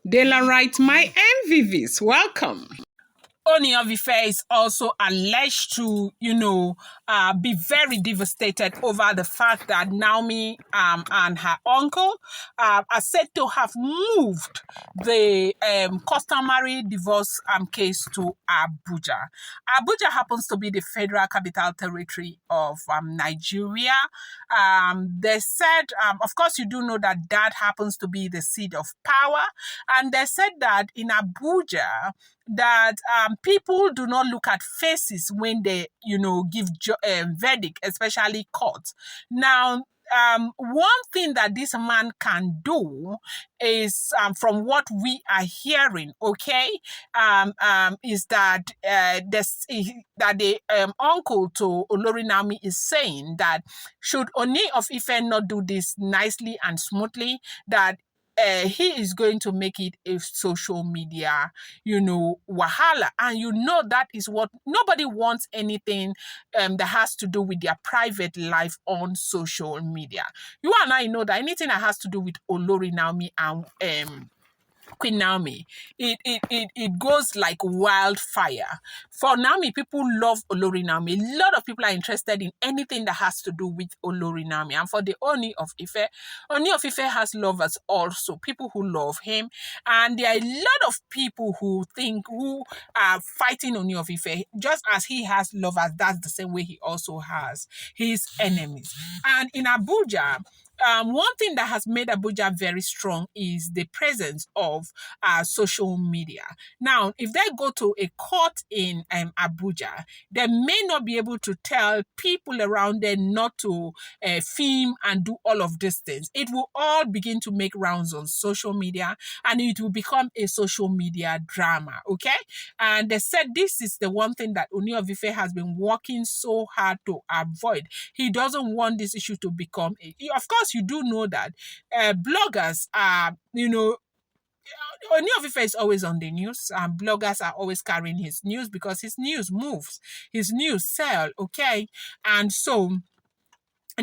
Daylight, my MVVs, welcome. Ooni of Ife is also alleged to, be very devastated over the fact that Naomi and her uncle are said to have moved the customary divorce case to Abuja. Abuja happens to be the federal capital territory of Nigeria. They said, of course, you do know that that happens to be the seat of power. And they said that in Abuja, that people do not look at faces when they, give verdict, especially court. Now, one thing that this man can do is, from what we are hearing, okay, is that that the uncle to Olori Naomi is saying that should Ooni of Ife not do this nicely and smoothly, that he is going to make it a social media, wahala. And that is what nobody wants anything that has to do with their private life on social media. You and I know that anything that has to do with Olori Naomi and Queen Naomi, it goes like wildfire. For Naomi, people love Olori Naomi. A lot of people are interested in anything that has to do with Olori Naomi. And for the Ooni of Ife has lovers also, people who love him. And there are a lot of people who are fighting Ooni of Ife. Just as he has lovers, that's the same way he also has his enemies. And in Abuja, one thing that has made Abuja very strong is the presence of social media. Now, if they go to a court in Abuja, they may not be able to tell people around there not to film and do all of these things. It will all begin to make rounds on social media, and it will become a social media drama, okay? And they said this is the one thing that Ooni of Ife has been working so hard to avoid. He doesn't want this issue to become of course, you do know that bloggers are, Ooni of Ife is always on the news, and bloggers are always carrying his news because his news moves, his news sell, okay? And so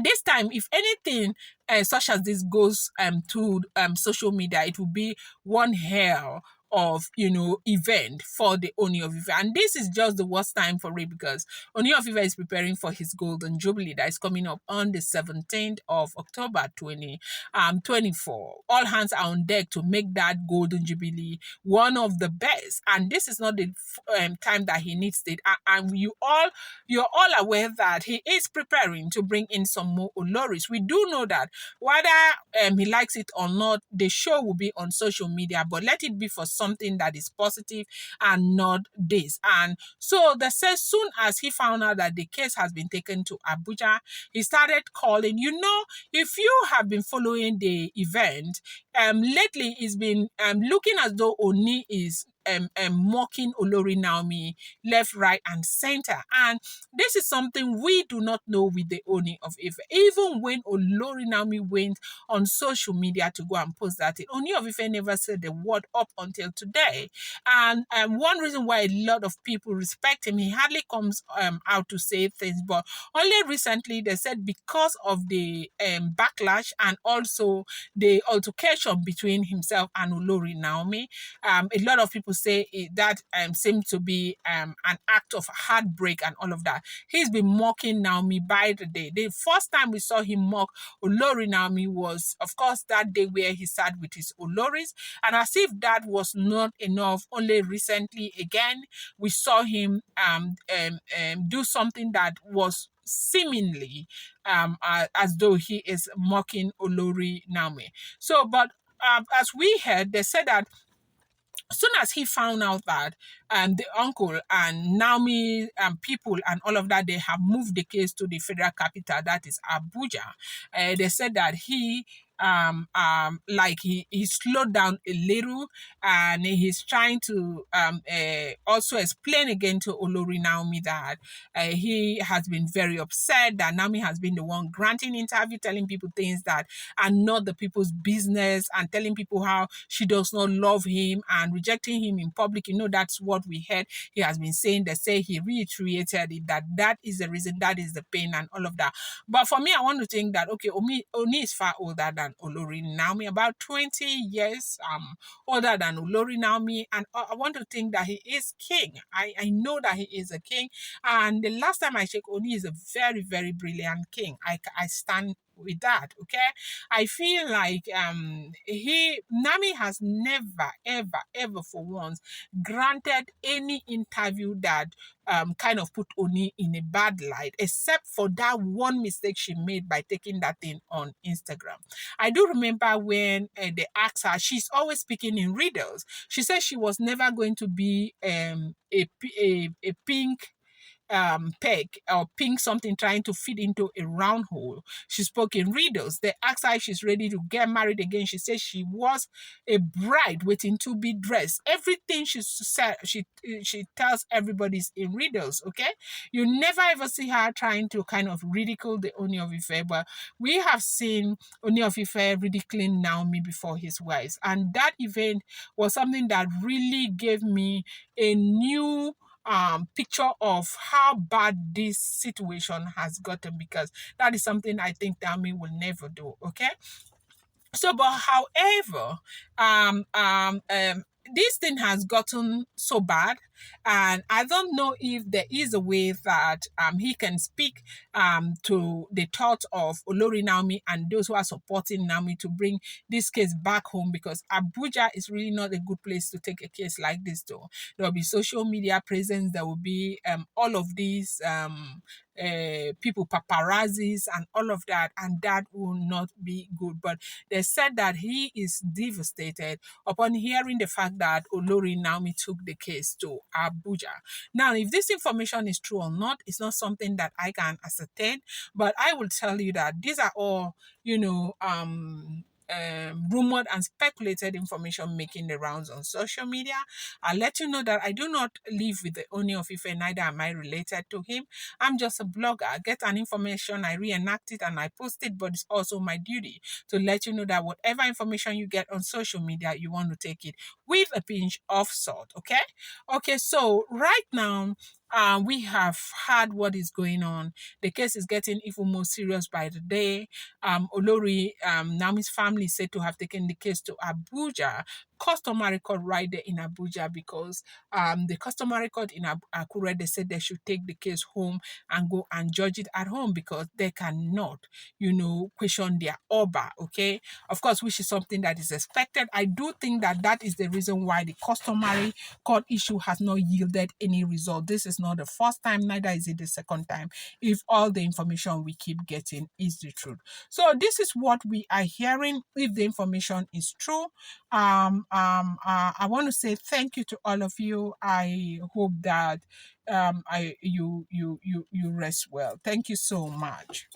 this time, if anything such as this goes to social media, it will be one hell of event for the Ooni of Ife. And this is just the worst time for it because Ooni of Ife is preparing for his golden jubilee that is coming up on the 17th of October 2024. All hands are on deck to make that golden jubilee one of the best. And this is not the time that he needs it. And you're all aware that he is preparing to bring in some more Oloris. We do know that whether he likes it or not, the show will be on social media, but let it be for something that is positive and not this. And so they say soon as he found out that the case has been taken to Abuja, he started calling. If you have been following the event, lately it's been looking as though Oni is mocking Olori Naomi left, right, and center. And this is something we do not know with the Ooni of Ife. Even when Olori Naomi went on social media to go and post that, Ooni of Ife never said the word up until today. And one reason why a lot of people respect him, he hardly comes out to say things, but only recently they said because of the backlash and also the altercation between himself and Olori Naomi, a lot of people say that seemed to be an act of heartbreak and all of that. He's been mocking Naomi by the day. The first time we saw him mock Olori Naomi was, of course, that day where he sat with his Oloris. And as if that was not enough, only recently again, we saw him do something that was seemingly as though he is mocking Olori Naomi. So, but as we heard, they said that as soon as he found out that the uncle and Naomi people and all of that, they have moved the case to the federal capital, that is Abuja. They said that he he slowed down a little, and he's trying to also explain again to Olori Naomi that he has been very upset that Naomi has been the one granting interview, telling people things that are not the people's business, and telling people how she does not love him and rejecting him in public. That's what we heard he has been saying. They say he reiterated it, that is the reason, that is the pain and all of that. But for me, I want to think that, okay, Oni is far older than than Olori Naomi, about 20 years older than Olori Naomi. And I want to think that he is king. I know that he is a king. And the last time I checked, Oni is a very, very brilliant king. I stand with that. Okay, I feel like he Nami has never ever for once granted any interview that kind of put Oni in a bad light, except for that one mistake she made by taking that thing on Instagram. I do remember when they asked her, she's always speaking in riddles. She said she was never going to be a pink peg or pink something trying to fit into a round hole. She spoke in riddles. They asked her if she's ready to get married again. She said she was a bride waiting to be dressed. Everything she said, she tells everybody's in riddles. Okay, you never ever see her trying to kind of ridicule the Ooni of Ife, but we have seen Ooni of Ife ridiculing Naomi before his wives, and that event was something that really gave me a new picture of how bad this situation has gotten, because that is something I think Dami will never do. Okay, so, but however, this thing has gotten so bad, and I don't know if there is a way that he can speak to the thoughts of Olori Naomi and those who are supporting Naomi to bring this case back home, because Abuja is really not a good place to take a case like this to. There will be social media presence, there will be all of these people, paparazzis and all of that, and that will not be good. But they said that he is devastated upon hearing the fact that Olori Naomi took the case to Abuja. Now, if this information is true or not, it's not something that I can ascertain, but I will tell you that these are all, rumored and speculated information making the rounds on social media. I'll let you know that I do not live with the Ooni of Ife, neither am I related to him. I'm just a blogger. I get an information, I reenact it and I post it, but it's also my duty to let you know that whatever information you get on social media, you want to take it with a pinch of salt. Okay? Okay, so right now, we have had what is going on. The case is getting even more serious by the day. Olori Naomi's family is said to have taken the case to Abuja, customary court right there in Abuja, because the customary court in Akure, they said they should take the case home and go and judge it at home, because they cannot, question their Oba, okay? Of course, which is something that is expected. I do think that that is the reason why the customary court issue has not yielded any result. This is not the first time, neither is it the second time, if all the information we keep getting is the truth. So this is what we are hearing. If the information is true, I want to say thank you to all of you. I hope that you rest well. Thank you so much.